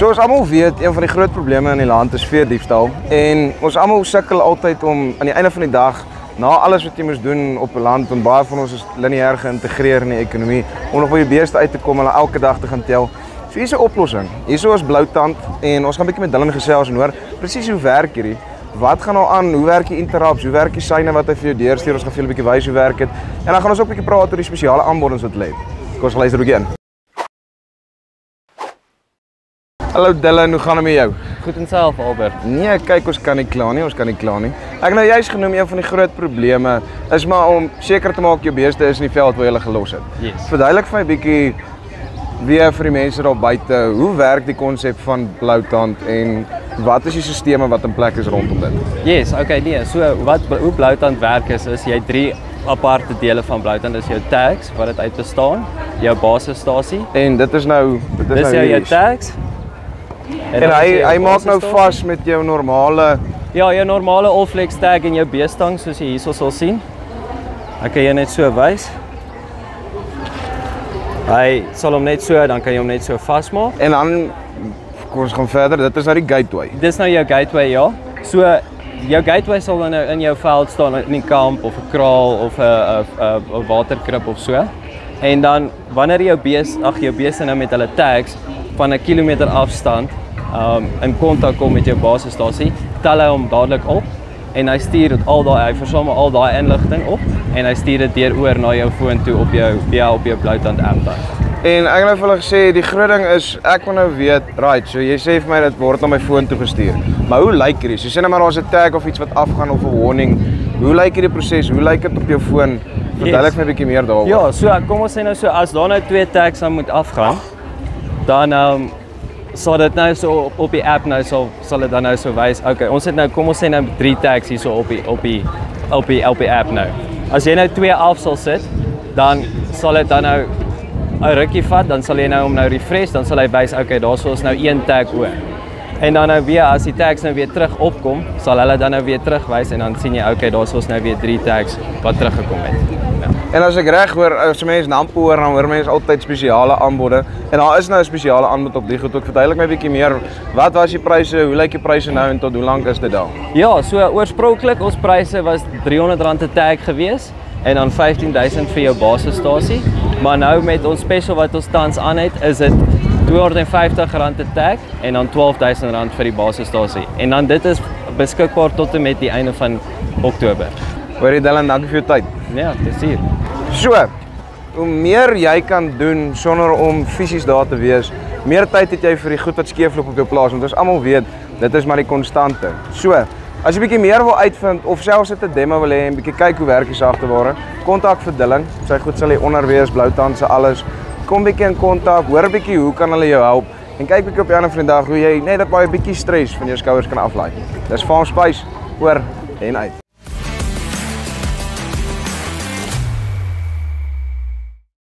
Soos almal weet, een van die groot probleme in die land is veediefstal en ons almal sukkel altyd om aan die einde van die dag na alles wat jy moet doen op 'n land, en baie van ons is lineêr geïntegreer in die ekonomie, om nog by die beeste uit te kom en elke dag te gaan tel. So hier is 'n oplossing. Hierso is Bloutand en ons gaan 'n bietjie met Dylan gesels en hoor presies hoe werk hierdie. Wat gaan nou aan? Hoe werk die interrupts? Hoe werk die syne wat hy vir jou deurstuur? Ons gaan vir julle 'n bietjie wys hoe werk dit. En dan gaan ons ook 'n bietjie praat oor die spesiale aanbodings wat hulle het. Kom ons luister ook in. Hallo Dylan, hoe gaan dit met jou? Goed en self, Albert. Nee, kyk, ons kan nie kla nie, Ek het nou juist genoem, een van die groot probleme is maar om seker te maak jou beeste is in die veld waar jy hulle gelos het. Yes. Verduidelik vir my 'n bietjie weer vir die mense daar buite, hoe werk die konsep van Bloutand en wat is die sisteme wat in plek is rondom dit? Yes, okay, nee. So hoe Bloutand werk is jy het 3 aparte dele van Bloutand. Dis jou tags wat dit uit bestaan, jou basisstasie. En dit is nou jou tags. En hy maak nou vas met jou normale. Ja, jou normale Allflex tag en jou beestang soos jy hierso sal sien. Ek kan jou net so wys. Hy sal hom net so, dan kan jy hom net so vasmaak. En dan kom ons gaan verder. Dit is nou die gateway. Dis nou jou gateway, ja. So jou gateway sal dan nou in jou veld staan in die kamp of 'n kraal of 'n waterkrib of so. En dan wanneer jou beeste nou met hulle tags van 'n kilometer afstand in kontak kom met jou basisstasie, tel hy hom dadelik op en hy stuur hy versamel al daai inligting op en hy stuur dit deur oor na jou foon toe op jou Bloutand app dan. En ek het nou vir hulle gesê, die groot ding is, ek wil nou weet, right, so jy sê vir my dit word na my foon toe gestuur. Maar hoe lyk hierdie? So sê nou maar daar's 'n tag of iets wat afgaan of 'n warning. Hoe lyk hierdie proses? Hoe lyk dit op jou foon? Verduidelik my 'n bietjie meer daaroor. Ja, so kom ons sê nou so, as daar nou 2 tags aan moet afgaan, dan sal dit nou so op die app nou sal dit dan nou so wys. Okay, ons het nou kom ons sê nou 3 tags hierso op die app nou. As jy nou 2 af sal sit, dan sal dit dan nou 'n rukkie vat, dan sal jy nou hom nou refresh, dan sal hy wys okay, daar's ons nou 1 tag oor. En dan nou weer as die tags nou weer terug opkom, sal hulle dan nou weer terugwys en dan sien jy okay, daar's ons nou weer 3 tags wat teruggekom het. Ja. En as ek reg hoor, as mense Nampo hoor, dan hoor mense altyd spesiale aanbode. En daar is nou 'n spesiale aanbod op die goed ook. Verduidelik my 'n bietjie meer. Wat was die pryse? Hoe lyk die pryse nou en tot hoe lank is dit daar? Ja, so oorspronklik ons pryse was R300 'n tag gewees en dan 15,000 vir jou basisstasie. Maar nou met ons special wat ons tans aan het, is dit R250 'n tag en dan R12,000 vir die basisstasie. En dan dit is beskikbaar tot en met die einde van Oktober. Hoorie Dylan, dankie vir jou tyd. Ja, plesier. So, hoe meer jy kan doen sonder om fisies daar te wees, meer tyd het jy vir die goed wat skeefloop op jou plaas, want ons almal weet, dit is maar die konstante. So, as jy bietjie meer wil uitvind of selfs net 'n demo wil hê en bietjie kyk hoe werk die sagteware, kontak vir Dylan. Sy goed sal hier onder wees, Bloutand se alles. Kom bietjie in kontak, hoor bietjie hoe kan hulle jou help en kyk bietjie op die ander vandag hoe jy net 'n bietjie stres van jou skouers kan aflaai. Dis Farm Spice, oor en uit.